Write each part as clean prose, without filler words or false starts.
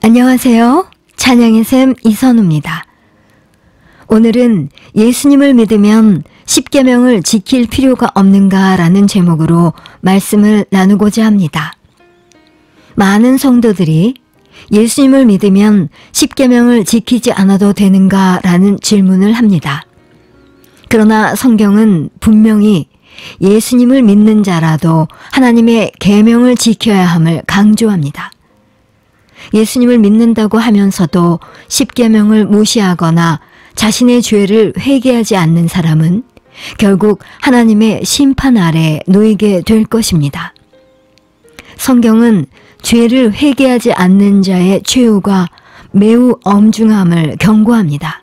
안녕하세요. 찬양의 샘 이선우입니다. 오늘은 예수님을 믿으면 십계명을 지킬 필요가 없는가라는 제목으로 말씀을 나누고자 합니다. 많은 성도들이 예수님을 믿으면 십계명을 지키지 않아도 되는가라는 질문을 합니다. 그러나 성경은 분명히 예수님을 믿는 자라도 하나님의 계명을 지켜야 함을 강조합니다. 예수님을 믿는다고 하면서도 십계명을 무시하거나 자신의 죄를 회개하지 않는 사람은 결국 하나님의 심판 아래 놓이게 될 것입니다. 성경은 죄를 회개하지 않는 자의 최후가 매우 엄중함을 경고합니다.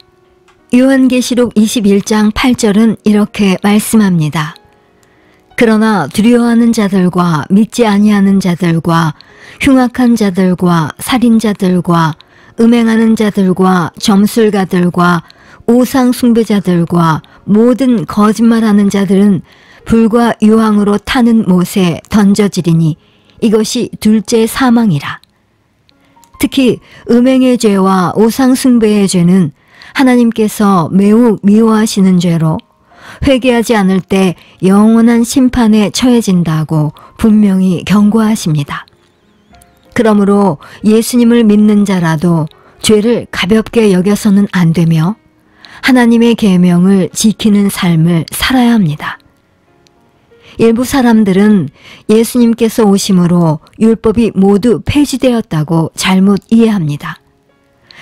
요한계시록 21장 8절은 이렇게 말씀합니다. 그러나 두려워하는 자들과 믿지 아니하는 자들과 흉악한 자들과 살인자들과 음행하는 자들과 점술가들과 우상 숭배자들과 모든 거짓말하는 자들은 불과 유황으로 타는 못에 던져지리니 이것이 둘째 사망이라. 특히 음행의 죄와 우상 숭배의 죄는 하나님께서 매우 미워하시는 죄로 회개하지 않을 때 영원한 심판에 처해진다고 분명히 경고하십니다. 그러므로 예수님을 믿는 자라도 죄를 가볍게 여겨서는 안 되며 하나님의 계명을 지키는 삶을 살아야 합니다. 일부 사람들은 예수님께서 오심으로 율법이 모두 폐지되었다고 잘못 이해합니다.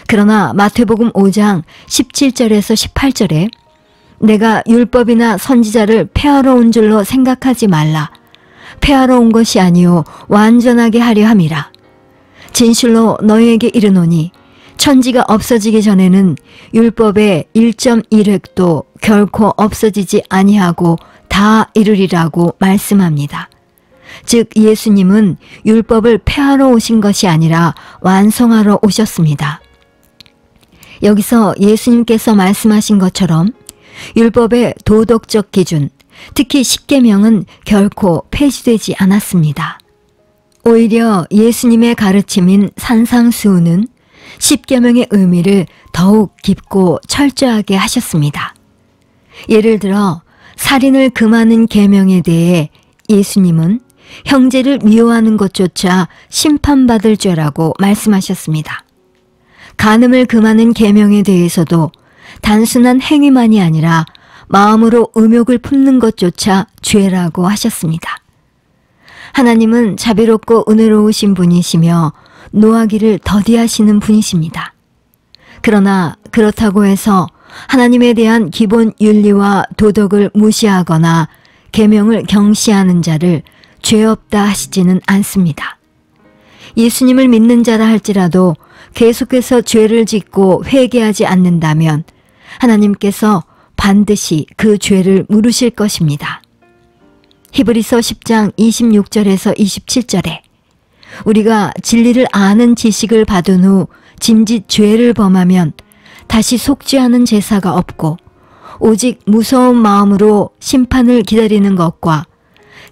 그러나 마태복음 5장 17절에서 18절에 내가 율법이나 선지자를 폐하러 온 줄로 생각하지 말라. 폐하러 온 것이 아니요 완전하게 하려 함이라. 진실로 너희에게 이르노니 천지가 없어지기 전에는 율법의 1.1획도 결코 없어지지 아니하고 다 이루리라고 말씀합니다. 즉 예수님은 율법을 폐하러 오신 것이 아니라 완성하러 오셨습니다. 여기서 예수님께서 말씀하신 것처럼 율법의 도덕적 기준, 특히 십계명은 결코 폐지되지 않았습니다. 오히려 예수님의 가르침인 산상수훈은 십계명의 의미를 더욱 깊고 철저하게 하셨습니다. 예를 들어 살인을 금하는 계명에 대해 예수님은 형제를 미워하는 것조차 심판받을 죄라고 말씀하셨습니다. 간음을 금하는 계명에 대해서도 단순한 행위만이 아니라 마음으로 음욕을 품는 것조차 죄라고 하셨습니다. 하나님은 자비롭고 은혜로우신 분이시며 노하기를 더디하시는 분이십니다. 그러나 그렇다고 해서 하나님에 대한 기본 윤리와 도덕을 무시하거나 계명을 경시하는 자를 죄 없다 하시지는 않습니다. 예수님을 믿는 자라 할지라도 계속해서 죄를 짓고 회개하지 않는다면 하나님께서 반드시 그 죄를 물으실 것입니다. 히브리서 10장 26절에서 27절에 우리가 진리를 아는 지식을 받은 후 짐짓 죄를 범하면 다시 속죄하는 제사가 없고 오직 무서운 마음으로 심판을 기다리는 것과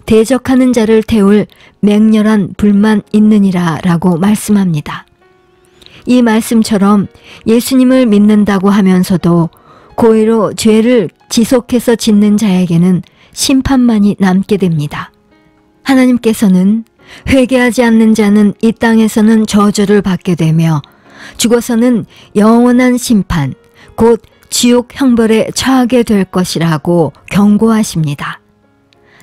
대적하는 자를 태울 맹렬한 불만 있느니라 라고 말씀합니다. 이 말씀처럼 예수님을 믿는다고 하면서도 고의로 죄를 지속해서 짓는 자에게는 심판만이 남게 됩니다. 하나님께서는 회개하지 않는 자는 이 땅에서는 저주를 받게 되며 죽어서는 영원한 심판, 곧 지옥 형벌에 처하게 될 것이라고 경고하십니다.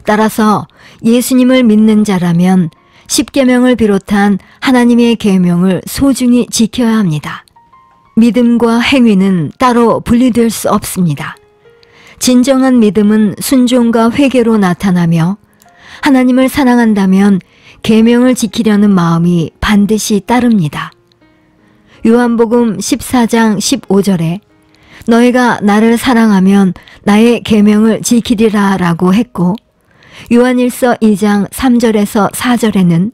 따라서 예수님을 믿는 자라면 십계명을 비롯한 하나님의 계명을 소중히 지켜야 합니다. 믿음과 행위는 따로 분리될 수 없습니다. 진정한 믿음은 순종과 회개로 나타나며 하나님을 사랑한다면 계명을 지키려는 마음이 반드시 따릅니다. 요한복음 14장 15절에 너희가 나를 사랑하면 나의 계명을 지키리라 라고 했고 요한일서 2장 3절에서 4절에는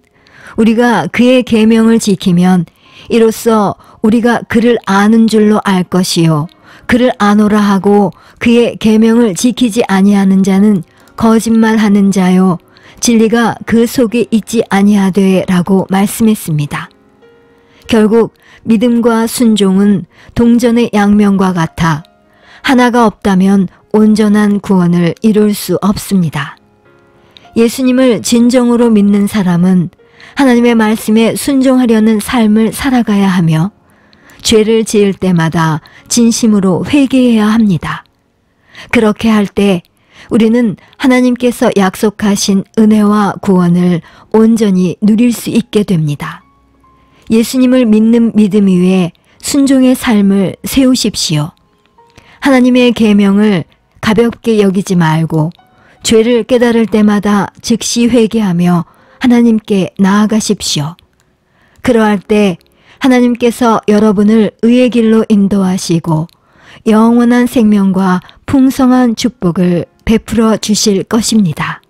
우리가 그의 계명을 지키면 이로써 우리가 그를 아는 줄로 알 것이요 그를 아노라 하고 그의 계명을 지키지 아니하는 자는 거짓말하는 자요 진리가 그 속에 있지 아니하되 라고 말씀했습니다. 결국 믿음과 순종은 동전의 양면과 같아 하나가 없다면 온전한 구원을 이룰 수 없습니다. 예수님을 진정으로 믿는 사람은 하나님의 말씀에 순종하려는 삶을 살아가야 하며 죄를 지을 때마다 진심으로 회개해야 합니다. 그렇게 할 때 우리는 하나님께서 약속하신 은혜와 구원을 온전히 누릴 수 있게 됩니다. 예수님을 믿는 믿음 위에 순종의 삶을 세우십시오. 하나님의 계명을 가볍게 여기지 말고 죄를 깨달을 때마다 즉시 회개하며 하나님께 나아가십시오. 그러할 때 하나님께서 여러분을 의의 길로 인도하시고 영원한 생명과 풍성한 축복을 베풀어 주실 것입니다.